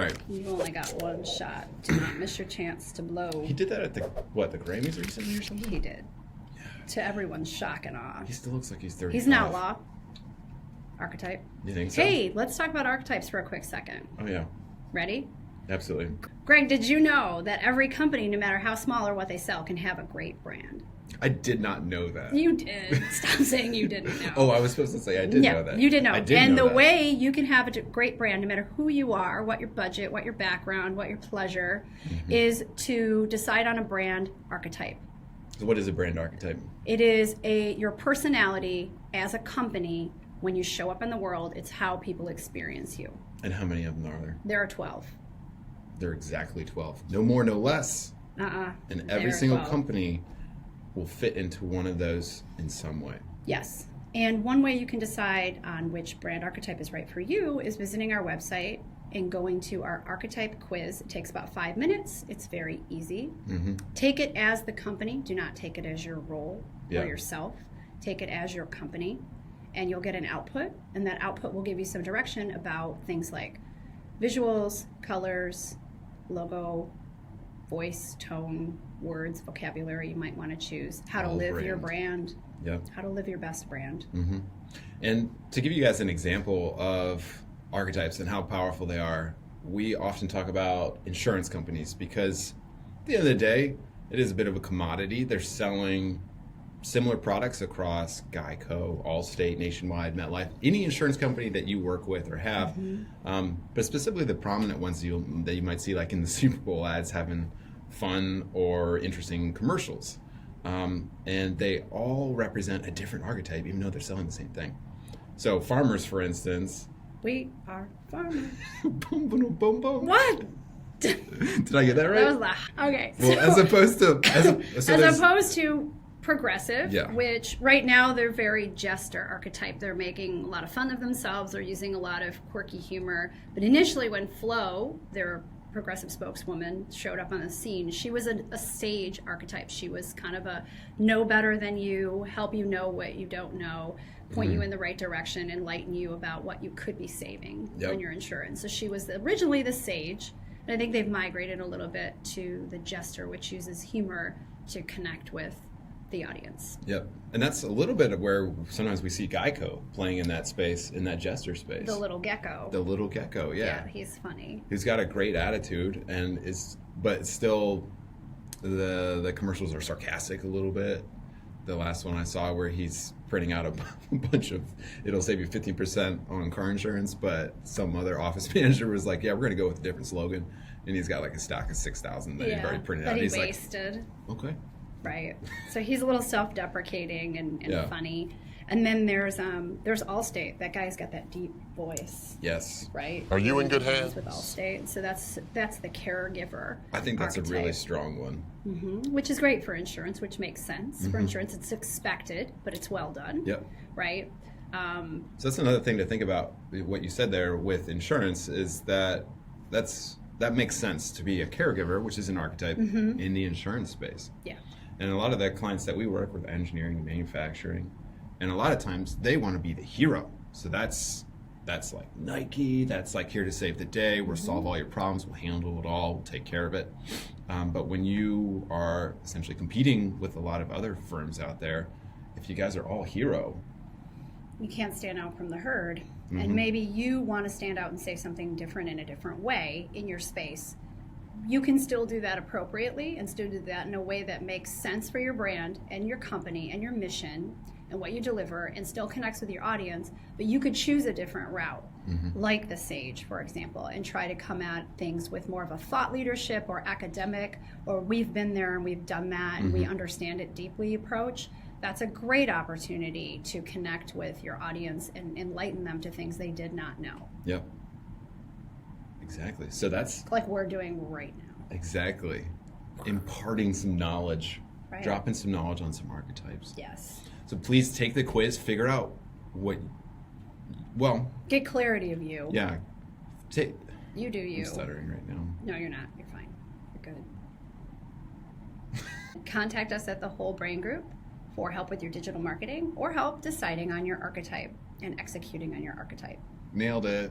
All right. You've only got one shot. Do not miss your chance to blow. He did that at the Grammys recently or something? He did. Yeah. To everyone's shock and awe. He still looks like he's 35. He's an outlaw. Archetype. You think so? Hey, let's talk about archetypes for a quick second. Oh, yeah. Ready? Absolutely. Greg, did you know that every company, no matter how small or what they sell, can have a great brand? I did not know that. You did. Stop saying you didn't know. Oh, I was supposed to say I did know that. You did know. I did and know the that. way you can have a great brand, no matter who you are, what your budget, what your background, what your pleasure, is to decide on a brand archetype. So what is a brand archetype? It is your personality as a company when you show up in the world. It's how people experience you. And how many of them are there? There are 12. There are exactly 12. No more, no less. And every single company will fit into one of those in some way. Yes. And one way you can decide on which brand archetype is right for you is visiting our website and going to our Archetype Quiz. It takes about 5 minutes. It's very easy. Take it as the company. Do not take it as your role or yourself. Take it as your company, and you'll get an output. And that output will give you some direction about things like visuals, colors, logo, voice, tone, words, vocabulary you might want to choose, how to live your brand, how to live your best brand. And to give you guys an example of archetypes and how powerful they are, we often talk about insurance companies because at the end of the day, it is a bit of a commodity. They're selling similar products across Geico, Allstate, Nationwide, MetLife, any insurance company that you work with or have, but specifically the prominent ones that you might see like in the Super Bowl ads having fun or interesting commercials. And they all represent a different archetype, even though they're selling the same thing. So farmers, for instance. We are farmers. Boom, boom, boom, boom. What? Did I get that right? That was okay. Well, as opposed to progressive, which right now they're very jester archetype. They're making a lot of fun of themselves. They're using a lot of quirky humor. But initially when Flo, their progressive spokeswoman, showed up on the scene, she was a sage archetype. She was kind of a know better than you, help you know what you don't know, point you in the right direction, enlighten you about what you could be saving on your insurance. So she was originally the sage, and I think they've migrated a little bit to the jester, which uses humor to connect with the audience. Yep. And that's a little bit of where sometimes we see Geico playing in that space, in that jester space. The little gecko. The little gecko, Yeah, he's funny. He's got a great attitude, but still the commercials are sarcastic a little bit. The last one I saw where he's printing out a bunch of, it'll save you 15% on car insurance, but some other office manager was like, yeah, we're going to go with a different slogan. And he's got like a stock of 6,000 that he's already printed out. That He's wasted. Like, okay. Right. So he's a little self-deprecating and funny. And then there's Allstate. That guy's got that deep voice. Yes. Right? Are you in good hands? With Allstate. So that's the caregiver. I think that's archetype. a really strong one. Which is great for insurance, which makes sense. For insurance, it's expected, but it's well done. Yep. Right? So that's another thing to think about. What you said there with insurance is that makes sense to be a caregiver, which is an archetype in the insurance space. Yeah. And a lot of the clients that we work with, engineering and manufacturing, and a lot of times they want to be the hero. So that's like Nike, that's like here to save the day, we'll solve all your problems, we'll handle it all, we'll take care of it. But when you are essentially competing with a lot of other firms out there, if you guys are all hero, you can't stand out from the herd. And maybe you want to stand out and say something different in a different way in your space. You can still do that appropriately and still do that in a way that makes sense for your brand and your company and your mission and what you deliver and still connects with your audience, but you could choose a different route, like the sage, for example, and try to come at things with more of a thought leadership or academic, or we've been there and we've done that and we understand it deeply approach. That's a great opportunity to connect with your audience and enlighten them to things they did not know. Yep. Exactly. So that's like we're doing right now. Exactly. Imparting some knowledge, dropping some knowledge on some archetypes. Yes. So please take the quiz, figure out get clarity of you. Yeah. You do you. I'm stuttering right now. No, you're not. You're fine. You're good. Contact us at the Whole Brain Group for help with your digital marketing or help deciding on your archetype and executing on your archetype. Nailed it.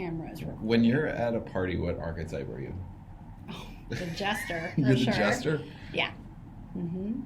camera is recording. When you're at a party, what archetype are you? Oh, the jester, for You're sure. the jester? Yeah. Mm-hmm.